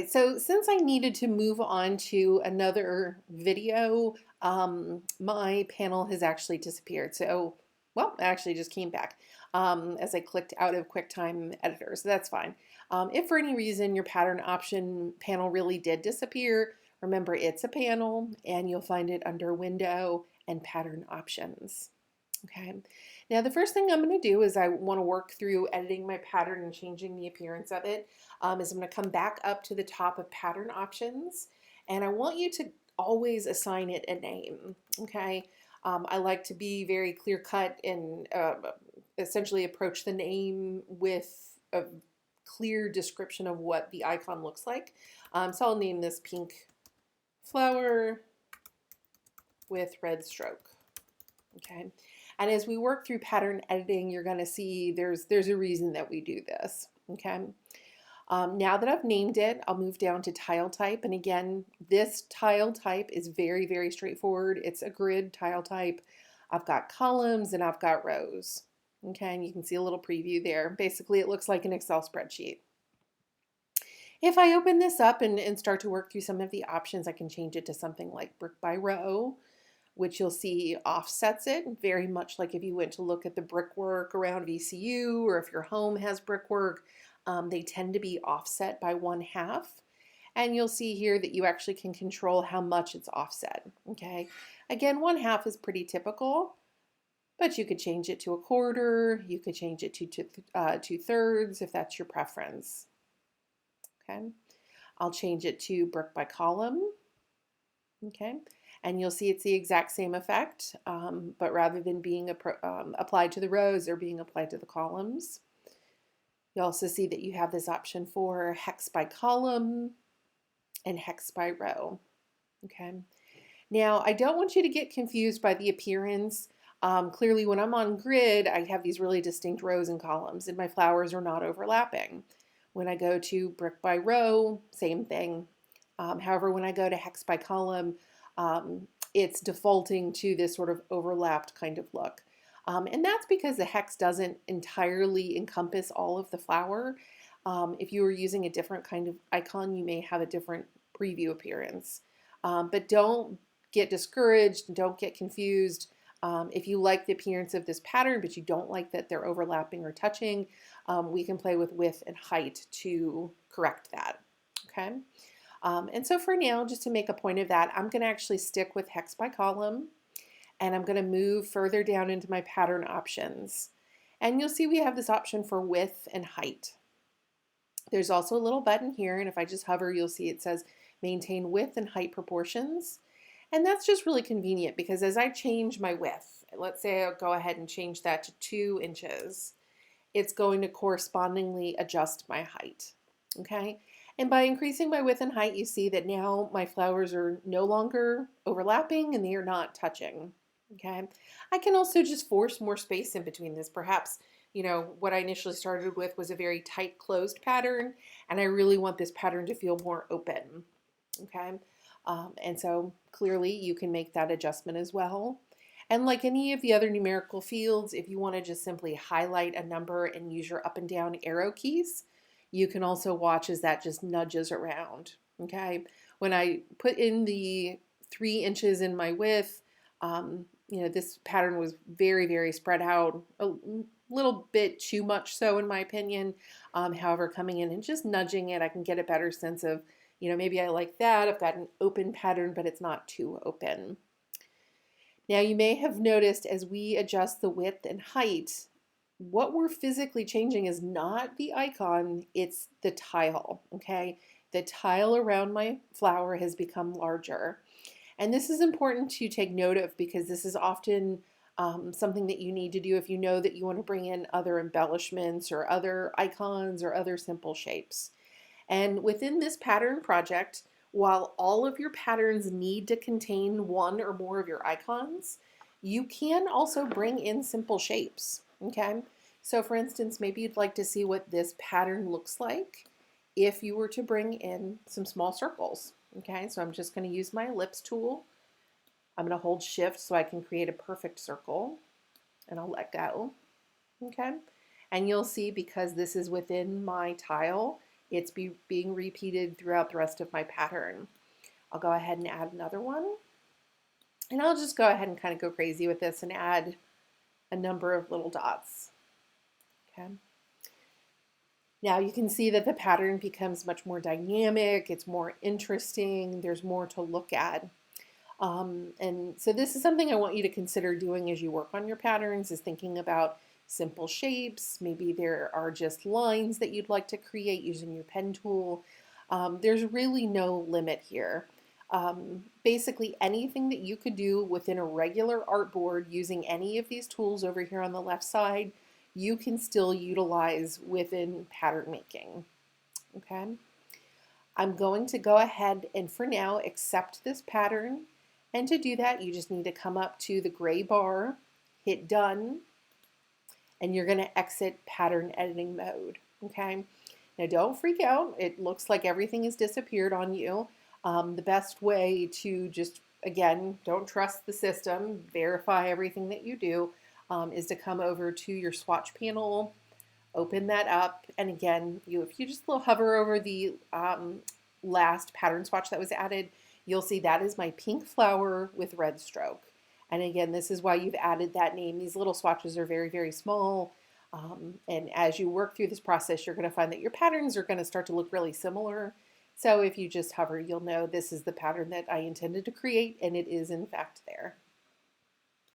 So since I needed to move on to another video, my panel has actually disappeared. So, well, it actually just came back as I clicked out of QuickTime Editor. So that's fine. If for any reason your pattern option panel really did disappear, remember it's a panel and you'll find it under Window and Pattern Options. Okay. Now the first thing I'm going to do is I want to work through editing my pattern and changing the appearance of it. Is I'm going to come back up to the top of pattern options, and I want you to always assign it a name. Okay. I like to be very clear cut and essentially approach the name with a clear description of what the icon looks like. So I'll name this pink flower with red stroke. Okay. And as we work through pattern editing, you're going to see there's a reason that we do this. Okay. Now that I've named it, I'll move down to tile type. And again, this tile type is very, very straightforward. It's a grid tile type. I've got columns and I've got rows. Okay, and you can see a little preview there. Basically, it looks like an Excel spreadsheet. If I open this up and start to work through some of the options, I can change it to something like brick by row, which you'll see offsets it very much like if you went to look at the brickwork around VCU, or if your home has brickwork, they tend to be offset by 1/2. And you'll see here that you actually can control how much it's offset. Okay, again, 1/2 is pretty typical, but you could change it to 1/4. You could change it to 2/3 if that's your preference. Okay, I'll change it to brick by column. Okay, and you'll see it's the exact same effect, but rather than being applied to the rows, they're being applied to the columns. You also see that you have this option for hex by column and hex by row. Okay. Now, I don't want you to get confused by the appearance. Clearly, when I'm on grid, I have these really distinct rows and columns, and my flowers are not overlapping. When I go to brick by row, same thing. However, when I go to hex by column, it's defaulting to this sort of overlapped kind of look. And that's because the hex doesn't entirely encompass all of the flower. If you were using a different kind of icon, you may have a different preview appearance. But don't get discouraged, don't get confused. If you like the appearance of this pattern, but you don't like that they're overlapping or touching, we can play with width and height to correct that. Okay. And so for now, just to make a point of that, I'm going to actually stick with hex by column, and I'm going to move further down into my pattern options. And you'll see we have this option for width and height. There's also a little button here, and if I just hover, you'll see it says maintain width and height proportions. And that's just really convenient because as I change my width, let's say I'll go ahead and change that to 2 inches, it's going to correspondingly adjust my height. Okay, and by increasing my width and height, you see that now my flowers are no longer overlapping and they are not touching. Okay, I can also just force more space in between this. Perhaps, you know, what I initially started with was a very tight closed pattern, and I really want this pattern to feel more open. Okay, and so clearly you can make that adjustment as well. And like any of the other numerical fields, if you want to just simply highlight a number and use your up and down arrow keys, you can also watch as that just nudges around. Okay, when I put in the 3 inches in my width, you know, this pattern was very, very spread out, a little bit too much so in my opinion. However, coming in and just nudging it, I can get a better sense of, you know, maybe I like that. I've got an open pattern, but it's not too open. Now you may have noticed as we adjust the width and height, what we're physically changing is not the icon, it's the tile, okay? The tile around my flower has become larger. And this is important to take note of because this is often something that you need to do if you know that you want to bring in other embellishments or other icons or other simple shapes. And within this pattern project, while all of your patterns need to contain one or more of your icons, you can also bring in simple shapes, okay? So for instance, maybe you'd like to see what this pattern looks like if you were to bring in some small circles, okay? So I'm just going to use my ellipse tool. I'm going to hold shift so I can create a perfect circle, and I'll let go, okay? And you'll see because this is within my tile, it's being repeated throughout the rest of my pattern. I'll go ahead and add another one. And I'll just go ahead and kind of go crazy with this and add a number of little dots. Okay. Now you can see that the pattern becomes much more dynamic, it's more interesting, there's more to look at. And so this is something I want you to consider doing as you work on your patterns, is thinking about simple shapes. Maybe there are just lines that you'd like to create using your pen tool. There's really no limit here. Basically anything that you could do within a regular artboard using any of these tools over here on the left side, you can still utilize within pattern making. Okay, I'm going to go ahead and for now accept this pattern, and to do that you just need to come up to the gray bar, hit done, and you're going to exit pattern editing mode. Okay, now don't freak out, it looks like everything has disappeared on you. The best way to just, again, don't trust the system, verify everything that you do, is to come over to your swatch panel, open that up, and again, if you just hover over the last pattern swatch that was added, you'll see that is my pink flower with red stroke. And again, this is why you've added that name. These little swatches are very, very small. And as you work through this process, you're going to find that your patterns are going to start to look really similar. So if you just hover, you'll know this is the pattern that I intended to create, and it is in fact there.